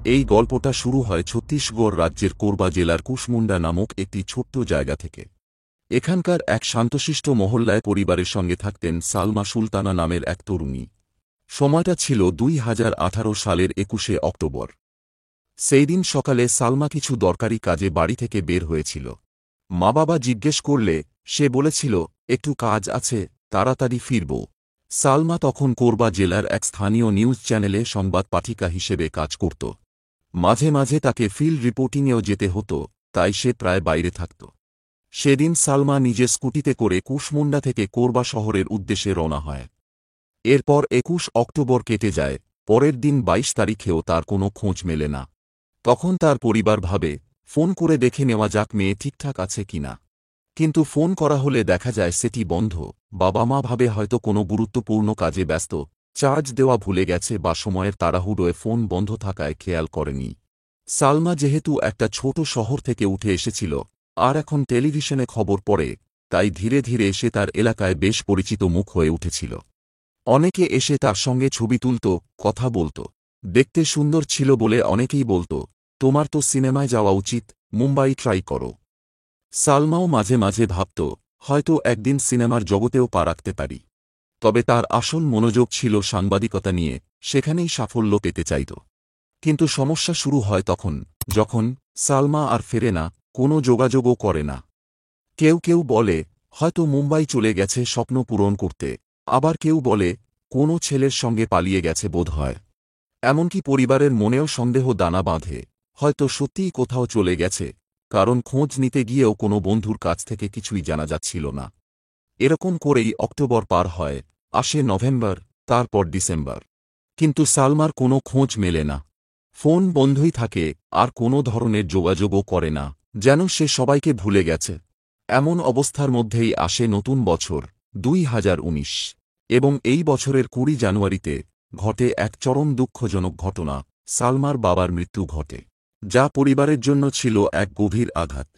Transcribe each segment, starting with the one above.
এই গল্পটা শুরু হয় ছত্তিশগড় রাজ্যের কোরবা জেলার কুশমুন্ডা নামক একটি ছোট্ট জায়গা থেকে। এখানকার এক শান্তশিষ্ট মহল্লায় পরিবারের সঙ্গে থাকতেন সালমা সুলতানা নামের এক তরুণী। সময়টা ছিল 2018 সালের 21শে অক্টোবর। সেই দিন সকালে সালমা কিছু দরকারি কাজে বাড়ি থেকে বের হয়েছিল। মা বাবা জিজ্ঞেস করলে সে বলেছিল, একটু কাজ আছে, তাড়াতাড়ি ফিরব। সালমা তখন কোরবা জেলার এক স্থানীয় নিউজ চ্যানেলে সংবাদ পাঠিকা হিসেবে কাজ করত। মাঝে মাঝে তাকে ফিল্ড রিপোর্টিংয়েও যেতে হতো, তাই সে প্রায় বাইরে থাকত। সেদিন সালমা নিজের স্কুটিতে করে কুশমুন্ডা থেকে কোরবা শহরের উদ্দেশ্যে রওনা হয়। এরপর 21 অক্টোবর কেটে যায়। পরের দিন 22 তারিখেও তার কোনো খোঁজ মেলে না। তখন তার পরিবার ভাবে, ফোন করে দেখে নেওয়া যাক মেয়ে ঠিকঠাক আছে কিনা। কিন্তু ফোন করা হলে দেখা যায় সেটি বন্ধ। বাবা মা ভাবে হয়তো কোনো গুরুত্বপূর্ণ কাজে ব্যস্ত, চার্জ দেওয়া ভুলে গেছে বা সময়ের তাড়াহুড়োয় ফোন বন্ধ থাকায় খেয়াল করেনি। সালমা যেহেতু একটা ছোট শহর থেকে উঠে এসেছিল আর এখন টেলিভিশনে খবর পড়ে, তাই ধীরে ধীরে সে তার এলাকায় বেশ পরিচিত মুখ হয়ে উঠেছিল। অনেকে এসে তার সঙ্গে ছবি তুলত, কথা বলত। দেখতে সুন্দর ছিল বলে অনেকেই বলত, তোমার তো সিনেমায় যাওয়া উচিত, মুম্বাই ট্রাই করো। সালমাও মাঝে মাঝে ভাবত, হয়তো একদিন সিনেমার জগতেও পা রাখতে পারি। তবে তার আসল মনোযোগ ছিল সাংবাদিকতা নিয়ে, সেখানেই সাফল্য পেতে চাইত। কিন্তু সমস্যা শুরু হয় তখন, যখন সালমা আর ফেরে না, কোনো যোগাযোগও করে না। কেউ কেউ বলে, হয়তো মুম্বাই চলে গেছে স্বপ্ন পূরণ করতে, আবার কেউ বলে, কোনো ছেলের সঙ্গে পালিয়ে গেছে বোধহয়। এমনকি পরিবারের মনেও সন্দেহ দানা বাঁধে, হয়তো সত্যিই কোথাও চলে গেছে, কারণ খোঁজ নিতে গিয়েও কোনো বন্ধুর কাছ থেকে কিছুই জানা যাচ্ছিল না। এরকম করেই অক্টোবর পার হয়, আসে নভেম্বর, তারপর ডিসেম্বর। কিন্তু সালমার কোনো খোঁজ মেলে না। ফোন বন্ধই থাকে, আর কোনো ধরনের যোগাযোগও করে না, যেন সে সবাইকে ভুলে গেছে। এমন অবস্থার মধ্যেই আসে নতুন বছর, 2019। এবং এই বছরের 20 জানুয়ারিতে ঘটে এক চরম দুঃখজনক ঘটনা। সালমার বাবার মৃত্যু ঘটে, যা পরিবারের জন্য ছিল এক গভীর আঘাত।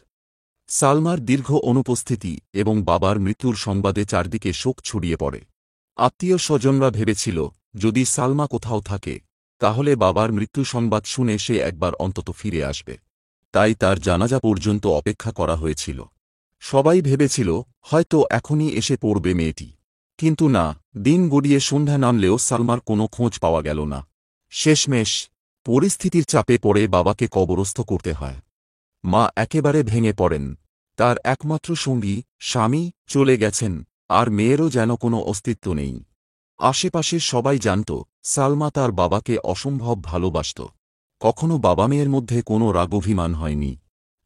সালমার দীর্ঘ অনুপস্থিতি এবং বাবার মৃত্যুর সংবাদে চারদিকে শোক ছড়িয়ে পড়ে। আত্মীয় স্বজনরা ভেবেছিল, যদি সালমা কোথাও থাকে, তাহলে বাবার মৃত্যু সংবাদ শুনে সে একবার অন্তত ফিরে আসবে। তাই তার জানাজা পর্যন্ত অপেক্ষা করা হয়েছিল। সবাই ভেবেছিল, হয়তো এখনই এসে পড়বে মেয়েটি। কিন্তু না, দিন গড়িয়ে সন্ধ্যা নামলেও সালমার কোনো খোঁজ পাওয়া গেল না। শেষমেশ পরিস্থিতির চাপে পড়ে বাবাকে কবরস্থ করতে হয়। মা একেবারে ভেঙে পড়েন। তার একমাত্র সঙ্গী, স্বামী, চলে গেছেন, আর মেয়েরও যেন কোনো অস্তিত্ব নেই। আশেপাশের সবাই জানত, সালমা তার বাবাকে অসম্ভব ভালোবাসত। কখনো বাবা মেয়ের মধ্যে কোনো রাগ-অভিমান হয়নি,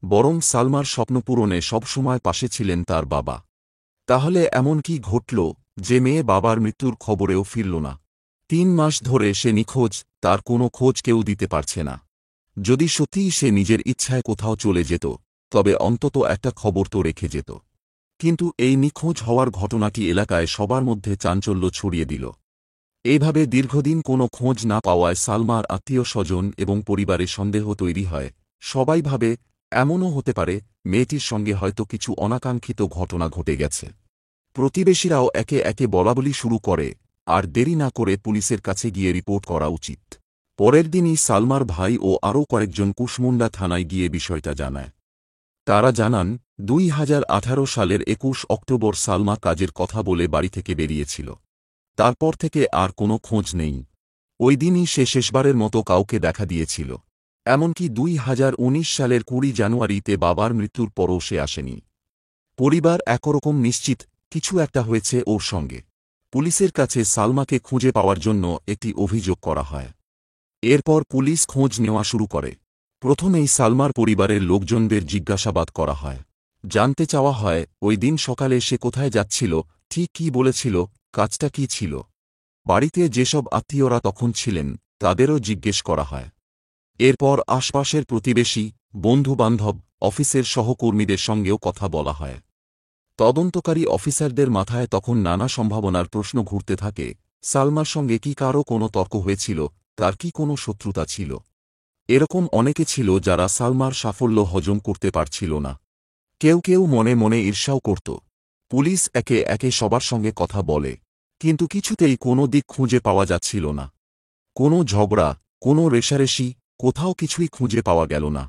বরং সালমার স্বপ্নপূরণে সবসময় পাশে ছিলেন তার বাবা। তাহলে এমন কি ঘটল, যে মেয়ে বাবার মৃত্যুর খবরেও ফিরল না? 3 মাস ধরে সে নিখোঁজ, তার কোনো খোঁজ কেউ দিতে পারছে না। যদি সত্যিই সে নিজের ইচ্ছায় কোথাও চলে যেত, তবে অন্তত একটা খবর তো রেখে যেত। কিন্তু এই নিখোঁজ হওয়ার ঘটনাটি এলাকায় সবার মধ্যে চাঞ্চল্য ছড়িয়ে দিল। এইভাবে দীর্ঘদিন কোনো খোঁজ না পাওয়ায় সালমার আত্মীয় স্বজন এবং পরিবারে সন্দেহ তৈরি হয়। সবাই ভাবে, এমনও হতে পারে মেয়েটির সঙ্গে হয়তো কিছু অনাকাঙ্ক্ষিত ঘটনা ঘটে গেছে। প্রতিবেশীরাও একে একে বলাবলি শুরু করে, আর দেরি না করে পুলিশের কাছে গিয়ে রিপোর্ট করা উচিত। পরের দিনই সালমার ভাই ও আরও কয়েকজন কুশমুন্ডা থানায় গিয়ে বিষয়টা জানায়। তারা জানান, 2018 সালের 21 অক্টোবর সালমা কাজের কথা বলে বাড়ি থেকে বেরিয়েছিল। তারপর থেকে আর কোনো খোঁজ নেই। ওই দিনই সে শেষবারের মতো কাউকে দেখা দিয়েছিল। এমনকি 2019 সালের 20 জানুয়ারিতে বাবার মৃত্যুর পরও সে আসেনি। পরিবার একরকম নিশ্চিত, কিছু একটা হয়েছে ওর সঙ্গে। পুলিশের কাছে সালমাকে খুঁজে পাওয়ার জন্য একটি অভিযোগ করা হয়। এরপর পুলিশ খোঁজ নেওয়া শুরু করে। প্রথমেই সালমার পরিবারের লোকজনদের জিজ্ঞাসাবাদ করা হয়। জানতে চাওয়া হয়, ওই দিন সকালে সে কোথায় যাচ্ছিল, ঠিক কী বলেছিল, কাজটা কী ছিল। বাড়িতে যেসব আত্মীয়রা তখন ছিলেন, তাদেরও জিজ্ঞেস করা হয়। এরপর আশপাশের প্রতিবেশী, বন্ধুবান্ধব, অফিসের সহকর্মীদের সঙ্গেও কথা বলা হয়। তদন্তকারী অফিসারদের মাথায় তখন নানা সম্ভাবনার প্রশ্ন ঘুরতে থাকে। সালমার সঙ্গে কি কারও কোনো তর্ক হয়েছিল, তার কি কোনো শত্রুতা ছিল? এরকম অনেকে ছিল যারা সালমার সাফল্য হজম করতে পারছিল না। কেউ কেউ মনে মনে ঈর্ষাও করত। পুলিশ একে একে সবার সঙ্গে কথা বলে, কিন্তু কিছুতেই কোনো দিক খুঁজে পাওয়া যাচ্ছিল না। কোনো ঝগড়া, কোনো রেষারেষি, কোথাও কিছুই খুঁজে পাওয়া গেল না।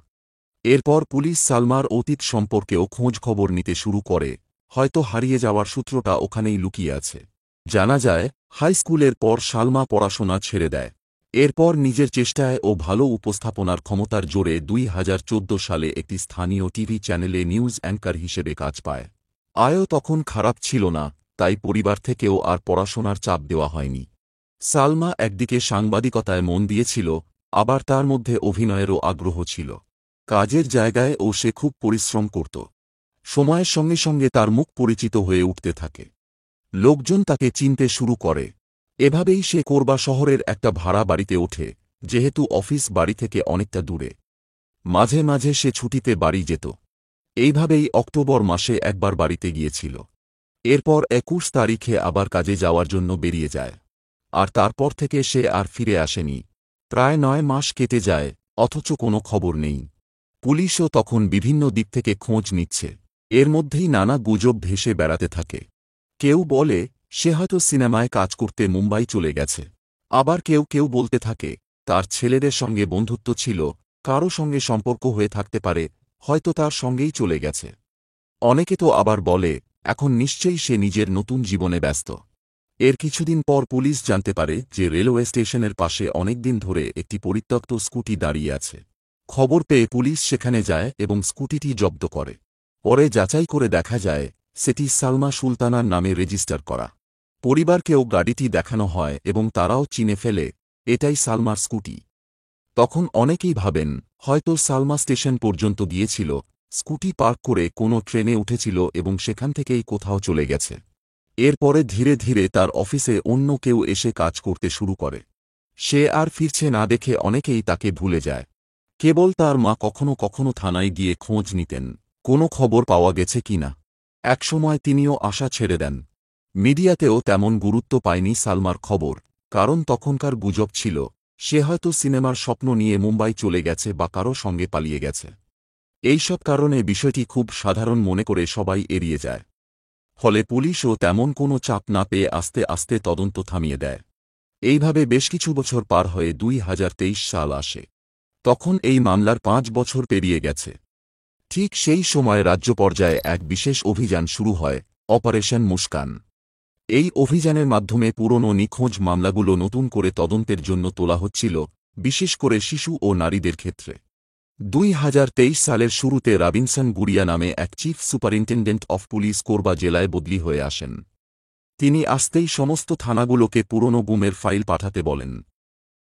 এরপর পুলিশ সালমার অতীত সম্পর্কেও খোঁজ খবর নিতে শুরু করে, হয়তো হারিয়ে যাওয়ার সূত্রটা ওখানেই লুকিয়ে আছে। জানা যায়, হাই স্কুলের পর সালমা পড়াশোনা ছেড়ে দেয়। এরপর নিজের চেষ্টায় ও ভালো উপস্থাপনার ক্ষমতার জোরে 2014 সালে একটি স্থানীয় টিভি চ্যানেলে নিউজ অ্যাঙ্কার হিসেবে কাজ পায়। আয়ও তখন খারাপ ছিল না, তাই পরিবার থেকেও আর পড়াশোনার চাপ দেওয়া হয়নি। সালমা একদিকে সাংবাদিকতায় মন দিয়েছিল, আবার তার মধ্যে অভিনয়েরও আগ্রহ ছিল। কাজের জায়গায় ও সে খুব পরিশ্রম করত। সময়ের সঙ্গে সঙ্গে তার মুখ পরিচিত হয়ে উঠতে থাকে। লোকজন তাকে চিনতে শুরু করে। এভাবেই সে কোরবা শহরের একটা ভাড়া বাড়িতে ওঠে, যেহেতু অফিস বাড়ি থেকে অনেকটা দূরে। মাঝে মাঝে সে ছুটিতে বাড়ি যেত। এইভাবেই অক্টোবর মাসে একবার বাড়িতে গিয়েছিল। এরপর 21 তারিখে আবার কাজে যাওয়ার জন্য বেরিয়ে যায়। আর তারপর থেকে সে আর ফিরে আসেনি। প্রায় 9 মাস কেটে যায়, অথচ কোনো খবর নেই। পুলিশও তখন বিভিন্ন দিক থেকে খোঁজ নিচ্ছে। এর মধ্যেই নানা গুজব ভেসে বেড়াতে থাকে। কেউ বলে সে হয়তো সিনেমায় কাজ করতে মুম্বাই চলে গেছে। আবার কেউ কেউ বলতে থাকে তার ছেলেদের সঙ্গে বন্ধুত্ব ছিল, কারও সঙ্গে সম্পর্ক হয়ে থাকতে পারে, হয়তো তার সঙ্গেই চলে গেছে। অনেকে তো আবার বলে এখন নিশ্চয়ই সে নিজের নতুন জীবনে ব্যস্ত। এর কিছুদিন পর পুলিশ জানতে পারে যে রেলওয়ে স্টেশনের পাশে অনেকদিন ধরে একটি পরিত্যক্ত স্কুটি দাঁড়িয়ে আছে। খবর পেয়ে পুলিশ সেখানে যায় এবং স্কুটিটি জব্দ করে। পরে যাচাই করে দেখা যায় সেটি সালমা সুলতানার নামে রেজিস্টার করা। পরিবারকেও গাড়িটি দেখানো হয় এবং তারাও চিনে ফেলে এটাই সালমার স্কুটি। তখন অনেকেই ভাবেন হয়তো সালমা স্টেশন পর্যন্ত গিয়েছিল, স্কুটি পার্ক করে কোনো ট্রেনে উঠেছিল এবং সেখান থেকেই কোথাও চলে গেছে। এরপরে ধীরে ধীরে তার অফিসে অন্য কেউ এসে কাজ করতে শুরু করে। সে আর ফিরছে না দেখে অনেকেই তাকে ভুলে যায়। কেবল তার মা কখনো কখনো থানায় গিয়ে খোঁজ নিতেন কোনো খবর পাওয়া গেছে কিনা। একসময় তিনিও আশা ছেড়ে দেন। মিডিয়াতেও তেমন গুরুত্ব পায়নি সালমার খবর, কারণ তখনকার গুজব ছিল সে হয়তো সিনেমার স্বপ্ন নিয়ে মুম্বাই চলে গেছে বা কারো সঙ্গে পালিয়ে গেছে। এইসব কারণে বিষয়টি খুব সাধারণ মনে করে সবাই এড়িয়ে যায়। ফলে পুলিশও তেমন কোনো চাপ না পেয়ে আস্তে আস্তে তদন্ত থামিয়ে দেয়। এইভাবে বেশ কিছু বছর পার হয়ে 2023 সাল আসে। তখন এই মামলার 5 বছর পেরিয়ে গেছে। ঠিক সেই সময় রাজ্য পর্যায়ে এক বিশেষ অভিযান শুরু হয়, অপারেশন মুস্কান। এই অভিযানের মাধ্যমে পুরনো নিখোঁজ মামলাগুলো নতুন করে তদন্তের জন্য তোলা হচ্ছিল, বিশেষ করে শিশু ও নারীদের ক্ষেত্রে। 2023 সালের শুরুতে রবিনসন গুড়িয়া নামে এক chief superintendent of police Korba জেলায় বদলি হয়ে আসেন। তিনি আসতেই সমস্ত থানাগুলোকে পুরনো গুমের ফাইল পাঠাতে বলেন।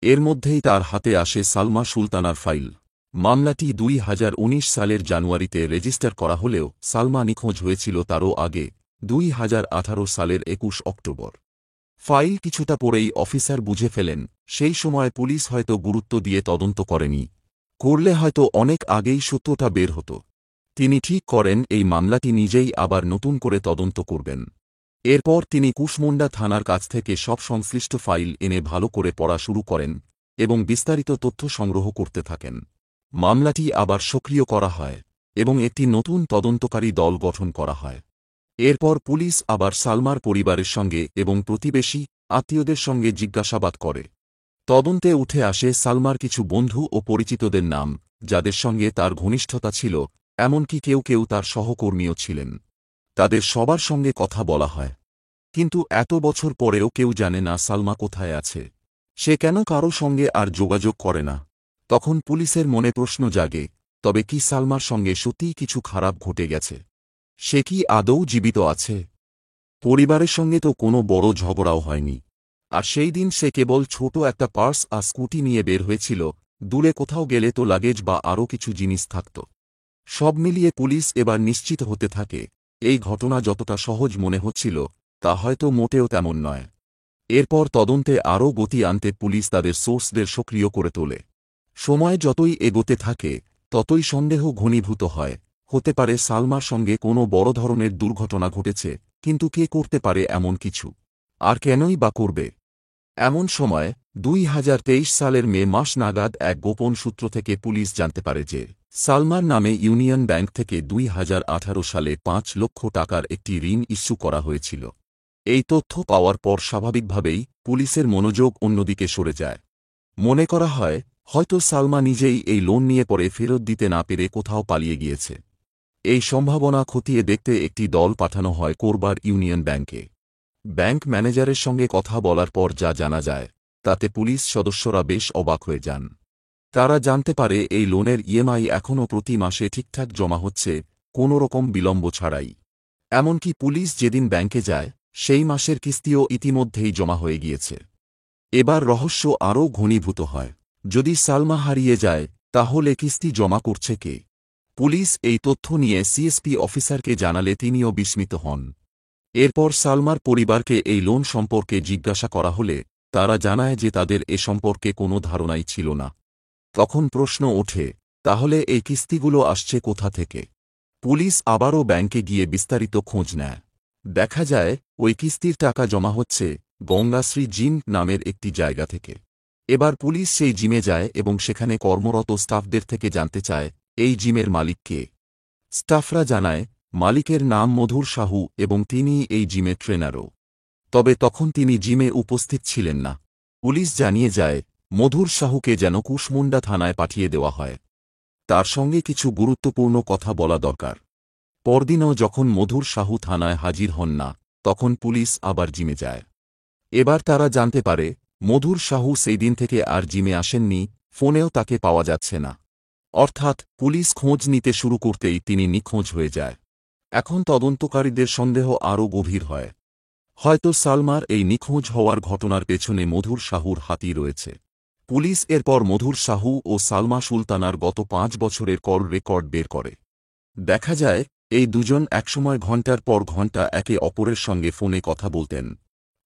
এর মধ্যেই তার হাতে আসে সালমা সুলতানার ফাইল। মামলাটি 2019 সালের জানুয়ারিতে রেজিস্টার করা হলেও সালমা নিখোঁজ হয়েছিল তারও আগে, 2018 সালের 21 অক্টোবর। ফাইল কিছুটা পরেই অফিসার বুঝে ফেলেন সেই সময় পুলিশ হয়তো গুরুত্ব দিয়ে তদন্ত করেনি, করলে হয়তো অনেক আগেই সত্যটা বের হতো। তিনি ঠিক করেন এই মামলাটি নিজেই আবার নতুন করে তদন্ত করবেন। এরপর তিনি কুশমুন্ডা থানার কাছ থেকে সব সংশ্লিষ্ট ফাইল এনে ভালো করে পড়া শুরু করেন এবং বিস্তারিত তথ্য সংগ্রহ করতে থাকেন। মামলাটি আবার সক্রিয় করা হয় এবং একটি নতুন তদন্তকারী দল গঠন করা হয়। এরপর পুলিশ আবার সালমার পরিবারের সঙ্গে এবং প্রতিবেশী আত্মীয়দের সঙ্গে জিজ্ঞাসাবাদ করে। তদন্তে উঠে আসে সালমার কিছু বন্ধু ও পরিচিতদের নাম, যাদের সঙ্গে তার ঘনিষ্ঠতা ছিল, এমনকি কেউ কেউ তার সহকর্মীও ছিলেন। তাদের সবার সঙ্গে কথা বলা হয়। কিন্তু এত বছর পরেও কেউ জানে না সালমা কোথায় আছে। সে কেন কারো সঙ্গে আর যোগাযোগ করে না। তখন পুলিশের মনে প্রশ্ন জাগে, তবে কি সালমার সঙ্গে সত্যিই কিছু খারাপ ঘটে গেছে? সে কি আদৌ জীবিত আছে? পরিবারের সঙ্গে তো কোনো বড় ঝগড়াও হয়নি। আর সেই দিন সে কেবল ছোট একটা পার্স আর স্কুটি নিয়ে বের হয়েছিল, দূরে কোথাও গেলে তো লাগেজ বা আরও কিছু জিনিস থাকত। সব মিলিয়ে পুলিশ এবার নিশ্চিত হতে থাকে এই ঘটনা যতটা সহজ মনে হচ্ছিল তা হয়তো মোটেও তেমন নয়। এরপর তদন্তে আরও গতি আনতে পুলিশ তাদের সোর্সদের সক্রিয় করে তোলে। সময় যতই এগোতে থাকে ততই সন্দেহ ঘনীভূত হয়, হতে পারে সালমার সঙ্গে কোনো বড় ধরনের দুর্ঘটনা ঘটেছে, কিন্তু কে করতে পারে এমন কিছু, আর কেনই বা করবে? এমন সময় 2023 সালের মে মাস নাগাদ এক গোপন সূত্র থেকে পুলিশ জানতে পারে যে সালমার নামে ইউনিয়ন ব্যাংক থেকে 2018 সালে 5 লক্ষ টাকার একটি ঋণ ইস্যু করা হয়েছিল। এই তথ্য পাওয়ার পর স্বাভাবিকভাবেই পুলিশের মনোযোগ অন্যদিকে সরে যায়। মনে করা হয় হয়তো সালমা নিজেই এই লোন নিয়ে পরে ফেরত দিতে না পেরে কোথাও পালিয়ে গিয়েছে। এই সম্ভাবনা খতিয়ে দেখতে একটি দল পাঠানো হয় কোরবার ইউনিয়ন ব্যাংকে। ব্যাংক ম্যানেজারের সঙ্গে কথা বলার পর যা জানা যায়, তাতে পুলিশ সদস্যরা বেশ অবাক হয়ে যান। তারা জানতে পারে এই লোনের ইএমআই এখনও প্রতি মাসে ঠিকঠাক জমা হচ্ছে, কোনো রকম বিলম্ব ছাড়াই। এমনকি পুলিশ যেদিন ব্যাংকে যায়, সেই মাসের কিস্তিও ইতিমধ্যেই জমা হয়ে গিয়েছে। এবার রহস্য আরও ঘনীভূত হয়। যদি সালমা হারিয়ে যায়, তাহলে কিস্তি জমা করছে কে? পুলিশ এই তথ্য নিয়ে সিএসপি অফিসারকে জানালে তিনিও বিস্মিত হন। এরপর সালমার পরিবারকে এই লোন সম্পর্কে জিজ্ঞাসা করা হলে তারা জানায় যে তাদের এ সম্পর্কে কোনো ধারণাই ছিল না। তখন প্রশ্ন ওঠে, তাহলে এই কিস্তিগুলো আসছে কোথা থেকে? পুলিশ আবারও ব্যাংকে গিয়ে বিস্তারিত খোঁজ নেয়। দেখা যায় ওই কিস্তির টাকা জমা হচ্ছে গঙ্গাশ্রী জিম নামের একটি জায়গা থেকে। এবার পুলিশ সেই জিমে যায় এবং সেখানে কর্মরত স্টাফদের থেকে জানতে চায় এই জিমের মালিক কে। স্টাফরা জানায় মালিকের নাম মধুর সাহু এবং তিনি এই জিমের ট্রেনারও। তবে তখন তিনি জিমে উপস্থিত ছিলেন না। পুলিশ জানিয়ে যায় মধুর সাহুকে যেন কুশমুন্ডা থানায় পাঠিয়ে দেওয়া হয়। তার সঙ্গে কিছু গুরুত্বপূর্ণ কথা বলা দরকার। পরদিনও যখন মধুর সাহু থানায় হাজির হন না, তখন পুলিশ আবার জিমে যায়। এবার তারা জানতে পারে মধুর সাহু সেই দিন থেকে আর জিমে আসেননি, ফোনেও তাকে পাওয়া যাচ্ছে না। অর্থাৎ পুলিশ খোঁজ নিতে শুরু করতেই তিনি নিখোঁজ হয়ে যায়। এখন তদন্তকারীদের সন্দেহ আরও গভীর হয়। হয়তো সালমার এই নিখোঁজ হওয়ার ঘটনার পেছনে মধুর সাহুর হাতই রয়েছে। পুলিশ এরপর মধুর সাহু ও সালমা সুলতানার গত 5 বছরের কল রেকর্ড বের করে। দেখা যায় এই দুজন একসময় ঘণ্টার পর ঘণ্টা একে অপরের সঙ্গে ফোনে কথা বলতেন।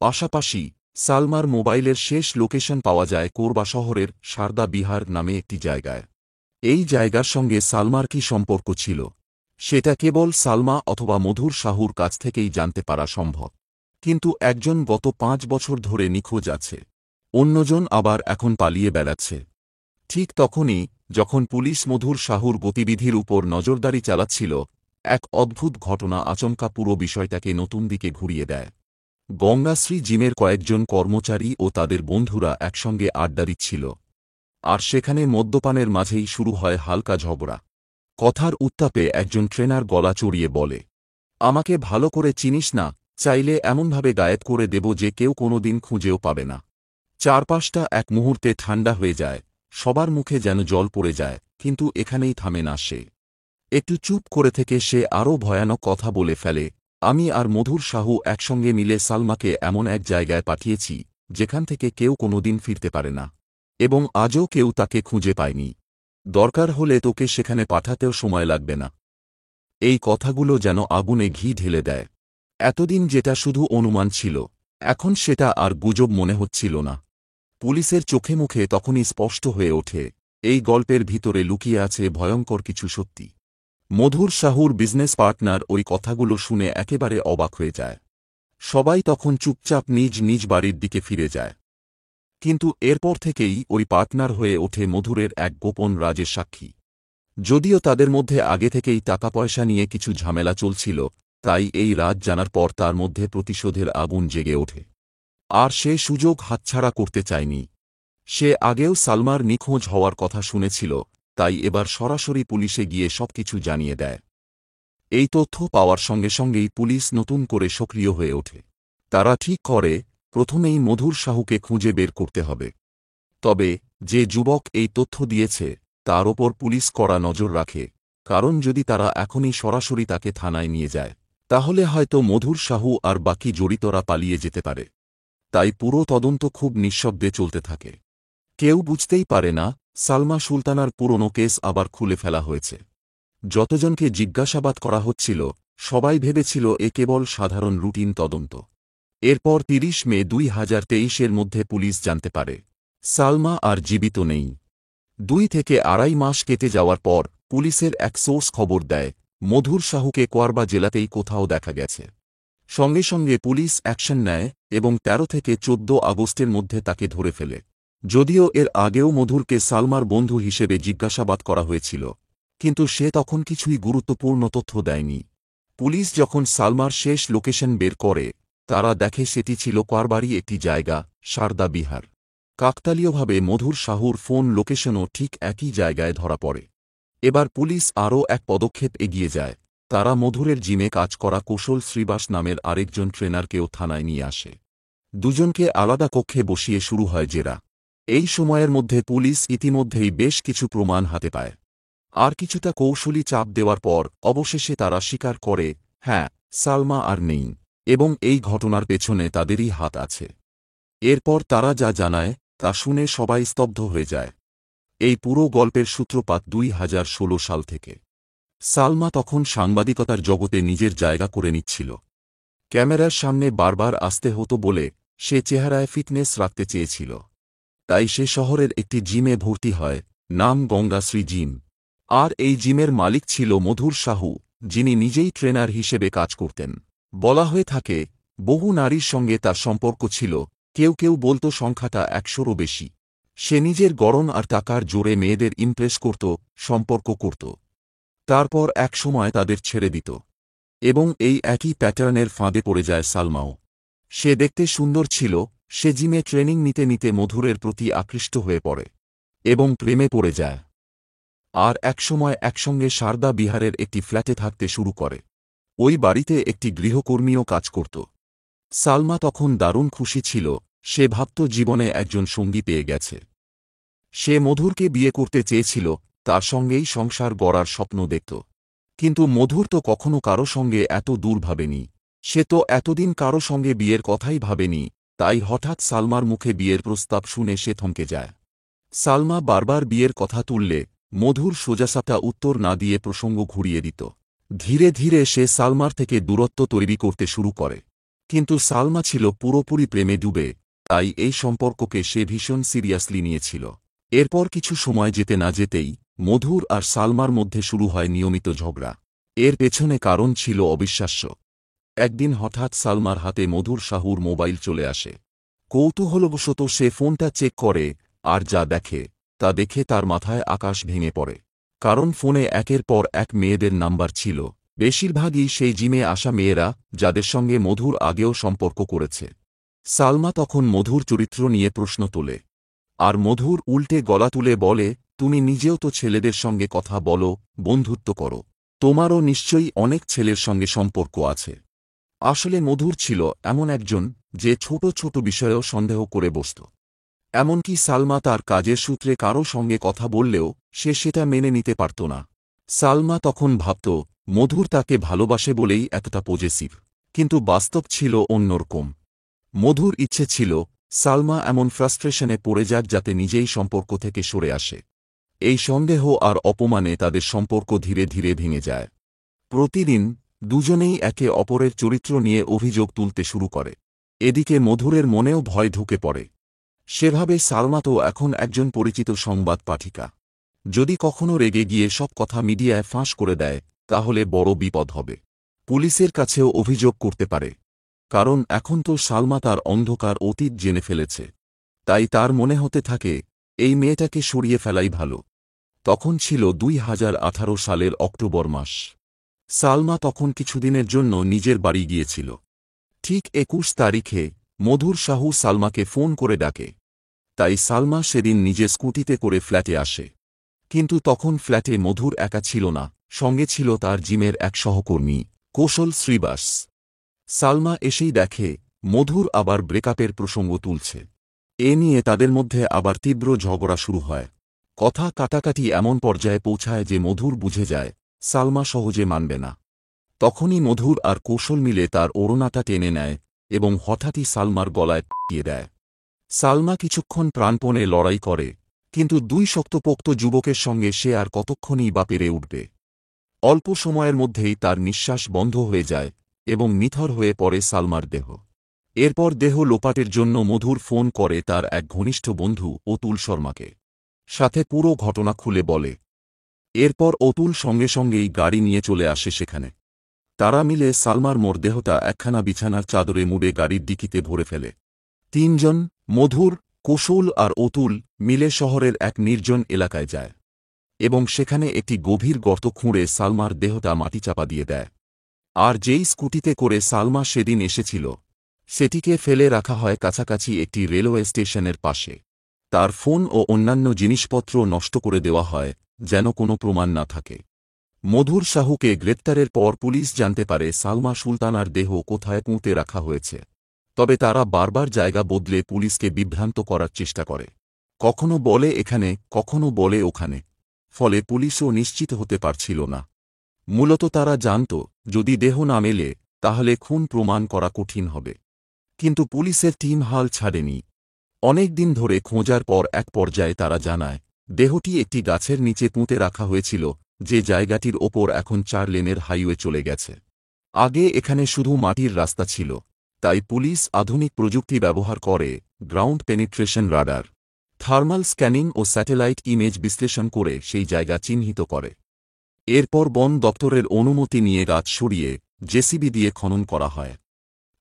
পাশাপাশি সালমার মোবাইলের শেষ লোকেশন পাওয়া যায় কোরবা শহরের সারদা বিহার নামে একটি জায়গায়। এই জায়গার সঙ্গে সালমার কি সম্পর্ক ছিল, সেটা কেবল সালমা অথবা মধুর সাহুর কাছ থেকেই জানতে পারা সম্ভব। কিন্তু একজন গত 5 বছর ধরে নিখোঁজ আছে, অন্যজন আবার এখন পালিয়ে বেড়াচ্ছে। ঠিক তখনই যখন পুলিশ মধুর সাহুর গতিবিধির উপর নজরদারি চালাচ্ছিল, এক অদ্ভুত ঘটনা আচমকা পুরো বিষয়টাকে নতুন দিকে ঘুরিয়ে দেয়। গঙ্গাশ্রী জিমের কয়েকজন কর্মচারী ও তাদের বন্ধুরা একসঙ্গে আড্ডা দিচ্ছিল। আর সেখানে মদ্যপানের মাঝেই শুরু হয় হালকা ঝগড়া। কথার উত্তাপে একজন ট্রেনার গলা চড়িয়ে বলে, আমাকে ভালো করে চিনিস না, চাইলে এমনভাবে গায়েব করে দেব যে কেউ কোনোদিন খুঁজেও পাবে না। চারপাশটা এক মুহূর্তে ঠান্ডা হয়ে যায়, সবার মুখে যেন জল পড়ে যায়, কিন্তু এখানেই থামে না সে। একটু চুপ করে থেকে সে আরও ভয়ানক কথা বলে ফেলে, আমি আর মধুর সাহু একসঙ্গে মিলে সালমাকে এমন এক জায়গায় পাঠিয়েছি যেখান থেকে কেউ কোনোদিন ফিরতে পারে না, এবং আজও কেউ তাকে খুঁজে পায়নি। দরকার হলে তোকে সেখানে পাঠাতেও সময় লাগবে না। এই কথাগুলো যেন আগুনে ঘি ঢেলে দেয়। এতদিন যেটা শুধু অনুমান ছিল, এখন সেটা আর গুজব মনে হচ্ছিল না। পুলিশের চোখে মুখে তখনই স্পষ্ট হয়ে ওঠে এই গল্পের ভিতরে লুকিয়ে আছে ভয়ঙ্কর কিছু সত্যি। মধুর সাহুর বিজনেস পার্টনার ওই কথাগুলো শুনে একেবারে অবাক হয়ে যায়। সবাই তখন চুপচাপ নিজ নিজ বাড়ির দিকে ফিরে যায়। কিন্তু এরপর থেকেই ওই পার্টনার হয়ে ওঠে মধুরের এক গোপন রাজের সাক্ষী। যদিও তাদের মধ্যে আগে থেকেই টাকা পয়সা নিয়ে কিছু ঝামেলা চলছিল, তাই এই রাজ জানার পর তার মধ্যে প্রতিশোধের আগুন জেগে ওঠে। আর সে সুযোগ হাতছাড়া করতে চায়নি। সে আগেও সালমার নিখোঁজ হওয়ার কথা শুনেছিল, তাই এবার সরাসরি পুলিশে গিয়ে সবকিছু জানিয়ে দেয়। এই তথ্য পাওয়ার সঙ্গে সঙ্গেই পুলিশ নতুন করে সক্রিয় হয়ে ওঠে। তারা ঠিক করে প্রথমেই মধুর সাহুকে খুঁজে বের করতে হবে। তবে যে যুবক এই তথ্য দিয়েছে তার ওপর পুলিশ কড়া নজর রাখে, কারণ যদি তারা এখনই সরাসরি তাকে থানায় নিয়ে যায়, তাহলে হয়তো মধুর সাহু আর বাকি জড়িতরা পালিয়ে যেতে পারে। তাই পুরো তদন্ত খুব নিঃশব্দে চলতে থাকে। কেউ বুঝতেই পারে না সালমা সুলতানার পুরনো কেস আবার খুলে ফেলা হয়েছে। যতজনকে জিজ্ঞাসাবাদ করা হচ্ছিল সবাই ভেবেছিল এ কেবল সাধারণ রুটিন তদন্ত। এরপর 30 মে 2023-এর মধ্যে পুলিশ জানতে পারে সালমা আর জীবিত নেই। 2 থেকে আড়াই মাস কেটে যাওয়ার পর পুলিশের এক সোর্স খবর দেয় মধুর সাহুকে কোরবা জেলাতেই কোথাও দেখা গেছে। সঙ্গে সঙ্গে পুলিশ অ্যাকশন নেয় এবং 13 থেকে 14 আগস্টের মধ্যে তাকে ধরে ফেলে। যদিও এর আগেও মধুরকে সালমার বন্ধু হিসেবে জিজ্ঞাসাবাদ করা হয়েছিল, কিন্তু সে তখন কিছুই গুরুত্বপূর্ণ তথ্য দেয়নি। পুলিশ যখন সালমার শেষ লোকেশন বের করে, তারা দেখে সেটি ছিল কোরবারই একটি জায়গা, সারদা বিহার। কাকতালীয়ভাবে মধুর সাহুর ফোন লোকেশনও ঠিক একই জায়গায় ধরা পড়ে। এবার পুলিশ আরও এক পদক্ষেপ এগিয়ে যায়। তারা মধুরের জিমে কাজ করা কৌশল শ্রীবাস নামের আরেকজন ট্রেনারকেও থানায় নিয়ে আসে। দুজনকে আলাদা কক্ষে বসিয়ে শুরু হয় জেরা। এই সময়ের মধ্যে পুলিশ ইতিমধ্যেই বেশ কিছু প্রমাণ হাতে পায়। আর কিছুটা কৌশলী চাপ দেওয়ার পর অবশেষে তারা স্বীকার করে, হ্যাঁ, সালমা আর নেই, এবং এই ঘটনার পেছনে তাদেরই হাত আছে। এরপর তারা যা জানায় তা শুনে সবাই স্তব্ধ হয়ে যায়। এই পুরো গল্পের সূত্রপাত 2016 সাল থেকে। সালমা তখন সাংবাদিকতার জগতে নিজের জায়গা করে নিচ্ছিল। ক্যামেরার সামনে বারবার আসতে হতো বলে সে চেহারায় ফিটনেস রাখতে চেয়েছিল। তাই সে শহরের একটি জিমে ভর্তি হয়, নাম গঙ্গাশ্রী জিম। আর এই জিমের মালিক ছিল মধুর সাহু, যিনি নিজেই ট্রেনার হিসেবে কাজ করতেন। বলা হয়ে থাকে, বহু নারীর সঙ্গে তার সম্পর্ক ছিল, কেউ কেউ বলতো সংখ্যাটা 100রও বেশি। সে নিজের গড়ন আর টাকার জোরে মেয়েদের ইমপ্রেস করত, সম্পর্ক করত। তারপর এক সময় তাদের ছেড়ে দিত। এবং এই একই প্যাটার্নের ফাঁদে পড়ে যায় সালমাও। সে দেখতে সুন্দর ছিল, সে জিমে ট্রেনিং নিতে নিতে মধুরের প্রতি আকৃষ্ট হয়ে পড়ে এবং প্রেমে পড়ে যায়। আর একসময় একসঙ্গে সারদা বিহারের একটি ফ্ল্যাটে থাকতে শুরু করে। ওই বাড়িতে একটি গৃহকর্মীও কাজ করত। সালমা তখন দারুণ খুশি ছিল, সে ভাবত জীবনে একজন সঙ্গী পেয়ে গেছে। সে মধুরকে বিয়ে করতে চেয়েছিল, তার সঙ্গেই সংসার গড়ার স্বপ্ন দেখত। কিন্তু মধুর তো কখনো কারো সঙ্গে এত দূর ভাবেনি। সে তো এতদিন কারো সঙ্গে বিয়ের কথাই ভাবেনি। তাই হঠাৎ সালমার মুখে বিয়ের প্রস্তাব শুনে সে থমকে যায়। সালমা বারবার বিয়ের কথা তুললে মধুর সোজাসাপটা উত্তর না দিয়ে প্রসঙ্গ ঘুরিয়ে দিত। ধীরে ধীরে সে সালমার থেকে দূরত্ব তৈরি করতে শুরু করে। কিন্তু সালমা ছিল পুরোপুরি প্রেমে ডুবে, তাই এই সম্পর্ককে সে ভীষণ সিরিয়াসলি নিয়েছিল। এরপর কিছু সময় যেতে না যেতেই মধুর আর সালমার মধ্যে শুরু হয় নিয়মিত ঝগড়া। এর পেছনে কারণ ছিল অবিশ্বাস্য। একদিন হঠাৎ সালমার হাতে মধুর সাহুর মোবাইল চলে আসে। কৌতূহলবশত সে ফোনটা চেক করে, আর যা দেখে তা দেখে তার মাথায় আকাশ ভেঙে পড়ে। কারণ ফোনে একের পর এক মেয়েদের নাম্বার ছিল, বেশিরভাগই সেই জিমে আসা মেয়েরা যাদের সঙ্গে মধুর আগেও সম্পর্ক করেছে। সালমা তখন মধুর চরিত্র নিয়ে প্রশ্ন তোলে। আর মধুর উল্টে গলা তুলে বলে, তুমি নিজেও তো ছেলেদের সঙ্গে কথা বলো, বন্ধুত্ব করো, তোমারও নিশ্চয়ই অনেক ছেলের সঙ্গে সম্পর্ক আছে। আসলে মধুর ছিল এমন একজন যে ছোট ছোট বিষয়েও সন্দেহ করে বসত। এমনকি সালমা তার কাজের সূত্রে কারো সঙ্গে কথা বললেও সে সেটা মেনে নিতে পারত না। সালমা তখন ভাবত মধুর তাকে ভালোবাসে বলেই এতটা পজেসিভ, কিন্তু বাস্তব ছিল অন্যরকম। মধুর ইচ্ছে ছিল সালমা এমন ফ্রাস্ট্রেশনে পড়ে যাক যাতে নিজেই সম্পর্ক থেকে সরে আসে। এই সন্দেহ আর অপমানে তাদের সম্পর্ক ধীরে ধীরে ভেঙে যায়। প্রতিদিন দুজনেই একে অপরের চরিত্র নিয়ে অভিযোগ তুলতে শুরু করে। এদিকে মধুরের মনেও ভয় ঢুকে পড়ে। সেভাবে সালমা তো এখন একজন পরিচিত সংবাদ পাঠিকা। যদি কখনো রেগে গিয়ে সব কথা মিডিয়ায় ফাঁস করে দেয় তাহলে বড় বিপদ হবে। পুলিশের কাছেও অভিযোগ করতে পারে। কারণ এখন তো সালমা তার অন্ধকার অতীত জেনে ফেলেছে। তাই তার মনে হতে থাকে এই মেয়েটাকে সরিয়ে ফেলাই ভালো। তখন ছিল 2018 সালের অক্টোবর মাস। সালমা তখন কিছুদিনের জন্য নিজের বাড়ি গিয়েছিল। ঠিক 21 তারিখে মধুর সাহু সালমাকে ফোন করে ডাকে। তাই সালমা সেদিন নিজের স্কুটিতে করে ফ্ল্যাটে আসে। কিন্তু তখন ফ্ল্যাটে মধুর একা ছিল না, সঙ্গে ছিল তার জিমের এক সহকর্মী কৌশল শ্রীবাস। সালমা এসেই দেখে মধুর আবার ব্রেকআপের প্রসঙ্গ তুলছে। এ নিয়ে তাদের মধ্যে আবার তীব্র ঝগড়া শুরু হয়। কথা কাটাকাটি এমন পর্যায়ে পৌঁছায় যে মধুর বুঝে যায় সালমা সহজে মানবে না। তখনই মধুর আর কৌশল মিলে তার ওড়নাটা টেনে নেয় এবং হঠাৎই সালমার গলায় দিয়ে দেয়। সালমা কিছুক্ষণ প্রাণপণে লড়াই করে, কিন্তু দুই শক্তপোক্ত যুবকের সঙ্গে সে আর কতক্ষণই বা পেরে উঠবে। অল্প সময়ের মধ্যেই তার নিঃশ্বাস বন্ধ হয়ে যায় এবং নিথর হয়ে পড়ে সালমার দেহ। এরপর দেহ লোপাটের জন্য মধুর ফোন করে তার এক ঘনিষ্ঠ বন্ধু অতুল শর্মাকে। সাথে পুরো ঘটনা খুলে বলে। এরপর অতুল সঙ্গে সঙ্গেই গাড়ি নিয়ে চলে আসে সেখানে। তারা মিলে সালমার মরদেহটা একখানা বিছানার চাদরে মুড়ে গাড়ির ডিকিতে ভরে ফেলে। তিনজন, মধুর, কৌশল আর অতুল, মিলে শহরের এক নির্জন এলাকায় যায় এবং সেখানে একটি গভীর গর্ত খুঁড়ে সালমার দেহটা মাটি চাপা দিয়ে দেয়। আর যেই স্কুটিতে করে সালমা সেদিন এসেছিল সেটিকে ফেলে রাখা হয় কাছাকাছি একটি রেলওয়ে স্টেশনের পাশে। তার ফোন ও অন্যান্য জিনিসপত্র নষ্ট করে দেওয়া হয় যেন কোনো প্রমাণ না থাকে। মধুর সাহুকে গ্রেপ্তারের পর পুলিশ জানতে পারে সালমা সুলতানার দেহ কোথায় পুঁতে রাখা হয়েছে। তবে তারা বারবার জায়গা বদলে পুলিশকে বিভ্রান্ত করার চেষ্টা করে। কখনো বলে এখানে, কখনো বলে ওখানে। ফলে পুলিশও নিশ্চিত হতে পারছিল না। মূলত তারা জানত যদি দেহ না মেলে তাহলে খুন প্রমাণ করা কঠিন হবে। কিন্তু পুলিশের টিম হাল ছাড়েনি। অনেক দিন ধরে খোঁজার পর এক পর্যায়ে তারা জানায় দেহটি একটি গাছের নিচে পুঁতে রাখা হয়েছিল, যে জায়গাটির ওপর এখন 4 লেনের হাইওয়ে চলে গেছে। আগে এখানে শুধু মাটির রাস্তা ছিল, তাই পুলিশ আধুনিক প্রযুক্তি ব্যবহার করে ground penetration radar, thermal scanning ও স্যাটেলাইট ইমেজ বিশ্লেষণ করে সেই জায়গা চিহ্নিত করে। এরপর বন দপ্তরের অনুমতি নিয়ে গাছ সরিয়ে জেসিবি দিয়ে খনন করা হয়।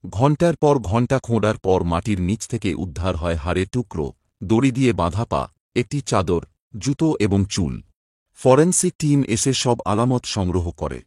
ঘণ্টার পর ঘণ্টা খোঁড়ার পর মাটির নিচ থেকে উদ্ধার হয় হাড়ের টুকরো, দড়ি দিয়ে বাঁধা পা, একটি চাদর, জুতো এবং চুল। ফরেনসিক টিম এসে সব আলামত সংগ্রহ করে।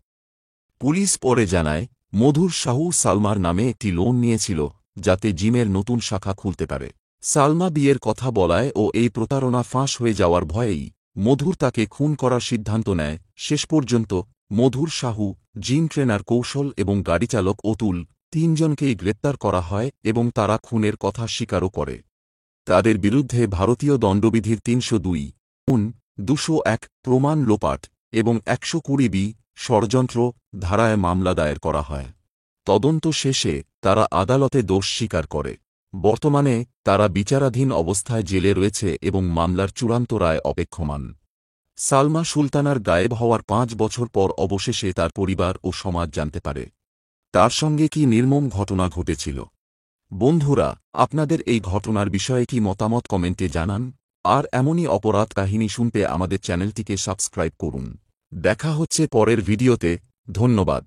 পুলিশ পরে জানায় মধুর সাহু সালমার নামে একটি লোন নিয়েছিল যাতে জিমের নতুন শাখা খুলতে পারে। সালমা বিয়ের কথা বলায় ও এই প্রতারণা ফাঁস হয়ে যাওয়ার ভয়েই মধুর তাকে খুন করার সিদ্ধান্ত নেয়। শেষ পর্যন্ত মধুর সাহু, জিম ট্রেনার কৌশল এবং গাড়িচালক অতুল 3 জনকেই গ্রেপ্তার করা হয় এবং তারা খুনের কথা স্বীকারও করে। তাদের বিরুদ্ধে ভারতীয় দণ্ডবিধির 302, খুন, 201 প্রমাণ লোপাট এবং 120 ষড়যন্ত্র ধারায় মামলা দায়ের করা হয়। তদন্ত শেষে তারা আদালতে দোষ স্বীকার করে। বর্তমানে তারা বিচারাধীন অবস্থায় জেলে রয়েছে এবং মামলার চূড়ান্ত রায় অপেক্ষমান। সালমা সুলতানার গায়েব হওয়ার 5 বছর পর অবশেষে তার পরিবার ও সমাজ জানতে পারে তার সঙ্গে কি নির্মম ঘটনা ঘটেছিল। বন্ধুরা, আপনাদের এই ঘটনার বিষয়ে কি মতামত কমেন্টে জানান। আর এমনই অপরাধ কাহিনী শুনতে আমাদের চ্যানেলটিকে সাবস্ক্রাইব করুন। দেখা হচ্ছে পরের ভিডিওতে। ধন্যবাদ।